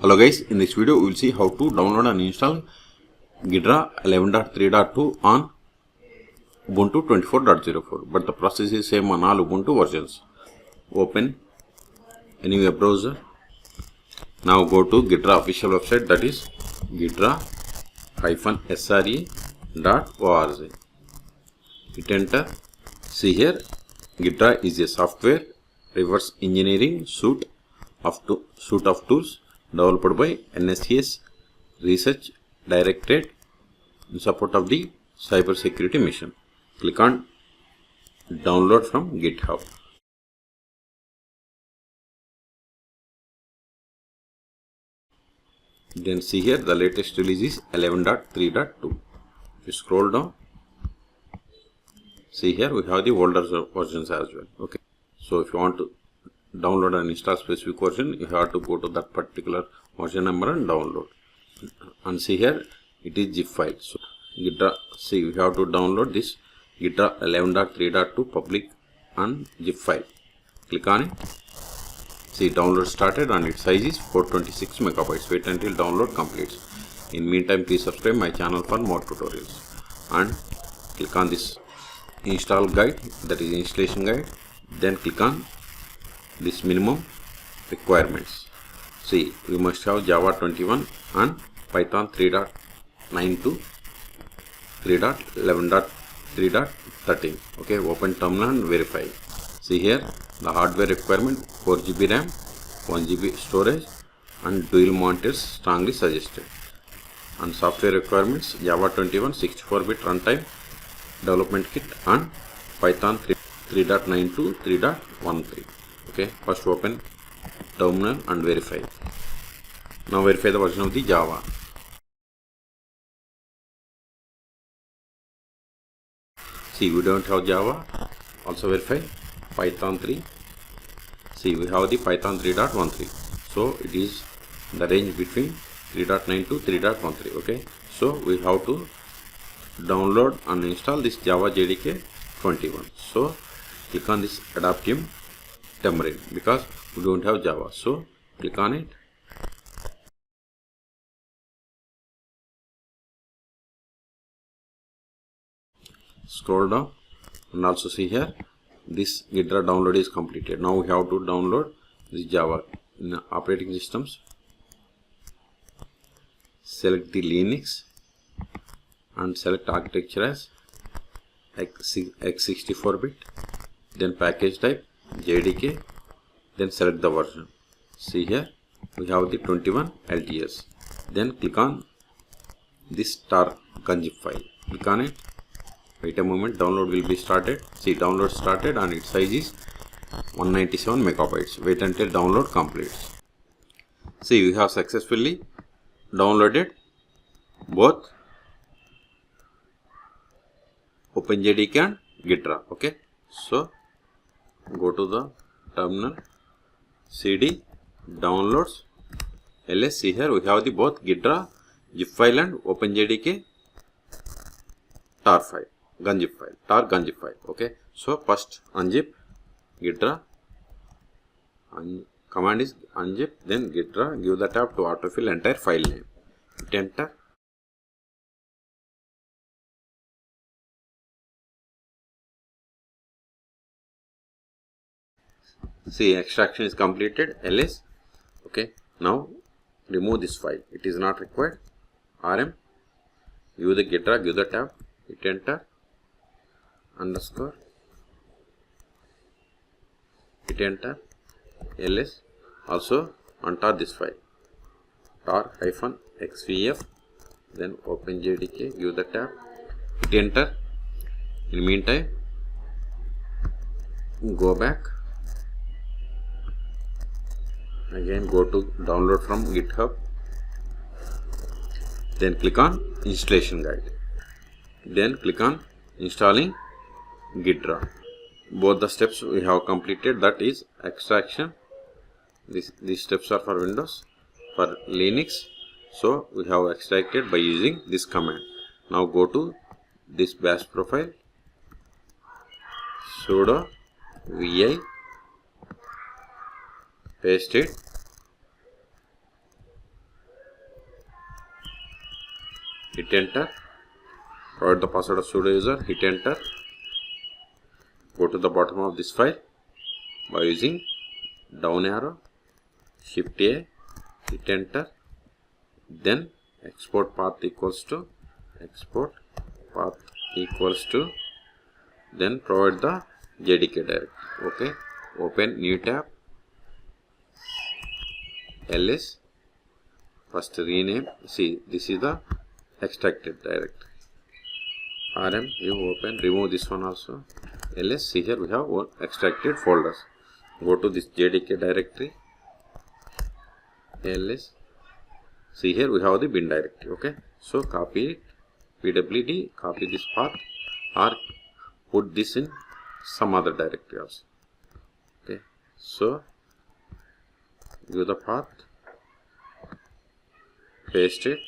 Hello guys, in this video we will see how to download and install Ghidra 11.3.2 on Ubuntu 24.04, but the process is same on all Ubuntu versions. Open any web browser. Now go to Ghidra official website, that is ghidra-sre.org. Hit enter. See here, Ghidra is a software reverse engineering suite of tools developed by NSCS Research Directorate in support of the cyber security mission. Click on download from GitHub. Then see here the latest release is 11.3.2. If you scroll down, see here we have the older versions as well. Okay, so if you want to download and install specific version, you have to go to that particular version number and download. And see here it is zip file. So Ghidra, see we have to download this Ghidra 11.3.2 public and zip file. Click on it. See, download started and its size is 426 megabytes. Wait until download completes. In meantime, please subscribe my channel for more tutorials. And click on this install guide, that is installation guide. Then click on this minimum requirements. See, we must have Java 21 and Python 3.9 to 3.11.3.13. Okay, open terminal and verify. See here the hardware requirement: 4 GB RAM, 1 GB storage, and dual monitors strongly suggested. And software requirements: Java 21 64-bit runtime development kit and Python 3.9 to 3.13. Okay, first open terminal and verify. Now verify the version of the Java. See, we don't have Java. Also verify Python 3. See, we have the Python 3.13. So it is the range between 3.9 to 3.13. Okay, so we have to download and install this Java JDK 21. So click on this adaptive tamarind because we don't have Java. So click on it. Scroll down and also see here this Ghidra download is completed. Now we have to download this Java. In operating systems, select the Linux and select architecture as x64-bit, then package type JDK, then select the version. See here we have the 21 LTS. Then click on this tar.gunzip file. Click on it. Wait a moment, download will be started. See, download started and its size is 197 megabytes. Wait until download completes. See, we have successfully downloaded both OpenJDK and Ghidra. Okay, so go to the terminal, cd downloads ls. See here we have the both Ghidra zip file and OpenJDK tar file, gunzip file, tar.gunzip file. Okay, so first unzip Ghidra, command is unzip, then Ghidra, give the tab to autofill entire file name. Hit enter. See, extraction is completed, ls. Okay, now remove this file, it is not required. rm, give the Ghidra, give the tab, hit enter, underscore, hit enter, ls. Also untar this file, tar-xvf, then OpenJDK, give the tab, hit enter. In meantime, go back, again go to download from GitHub, then click on installation guide, then click on installing Ghidra. Both the steps we have completed, that is extraction. These steps are for Windows. For Linux, so we have extracted by using this command. Now go to this bash profile, sudo vi, paste it, hit enter, provide the password of sudo user, hit enter, go to the bottom of this file by using down arrow, shift A, hit enter, then export path equals to, then provide the JDK directory. Okay, open new tab, ls, first rename, see this is the extracted directory, rm, you open, remove this one also, ls, see here we have one extracted folders, go to this JDK directory, ls, see here we have the bin directory. Okay, so copy it, pwd, copy this path or put this in some other directory also. Okay, so give the path, paste it,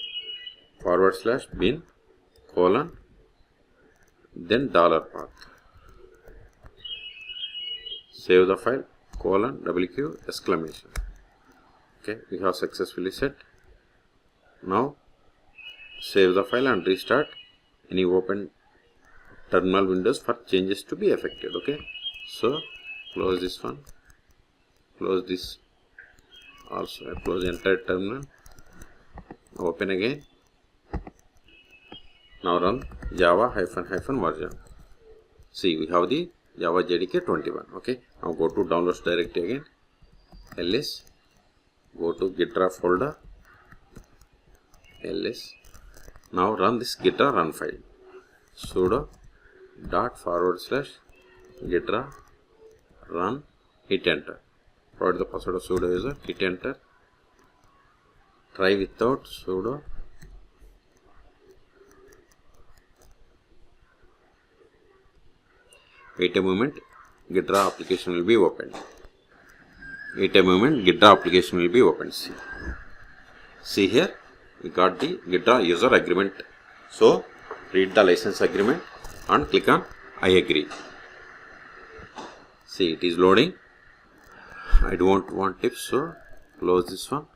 /bin colon, then $path, save the file, colon WQ exclamation. Okay, we have successfully set. Now save the file and restart any open terminal windows for changes to be affected. Okay, so close this one, close this also, close the entire terminal, open again. Now run java version. See, we have the Java JDK 21. Okay, now go to downloads directory again, ls, go to Ghidra folder, ls, now run this Ghidra run file, sudo /Ghidra run, hit enter, provide the password of sudo user, hit enter, try without sudo, wait a moment, Ghidra application will be opened. See here, we got the Ghidra user agreement. So read the license agreement and click on I agree. See, it is loading. I don't want tips, so close this one.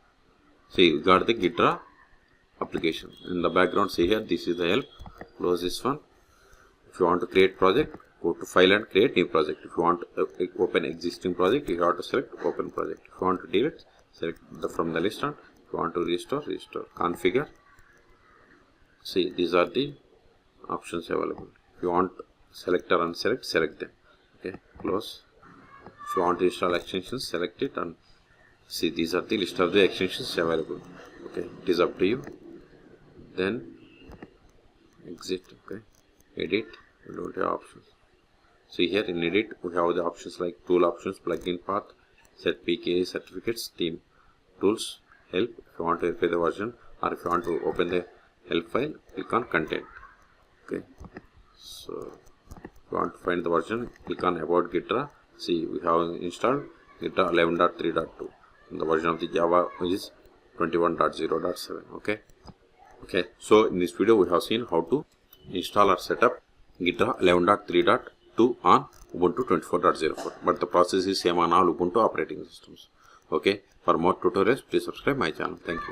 See, we got the Ghidra application. In the background, see here, this is the help. Close this one. If you want to create project, go to file and create new project. If you want to open existing project, you have to select open project. If you want to delete, select from the list, and if you want to restore, configure. See, these are the options available. If you want select or unselect, select them. Okay, close. If you want to install extensions, select it, and see, these are the list of the extensions available. Okay, it is up to you. Then exit. Okay, edit, we don't have options. See here in edit, we have the options like tool options, plugin path, set PKA certificates, team, tools, help. If you want to verify the version, or if you want to open the help file, click on content. Okay, so if you want to find the version, click on about Ghidra. See, we have installed Ghidra 11.3.2. The version of the Java is 21.0.7. Okay, so in this video we have seen how to install or set up Ghidra 11.3.2 on Ubuntu 24.04, but the process is same on all Ubuntu operating systems. Okay, for more tutorials, please subscribe my channel. Thank you.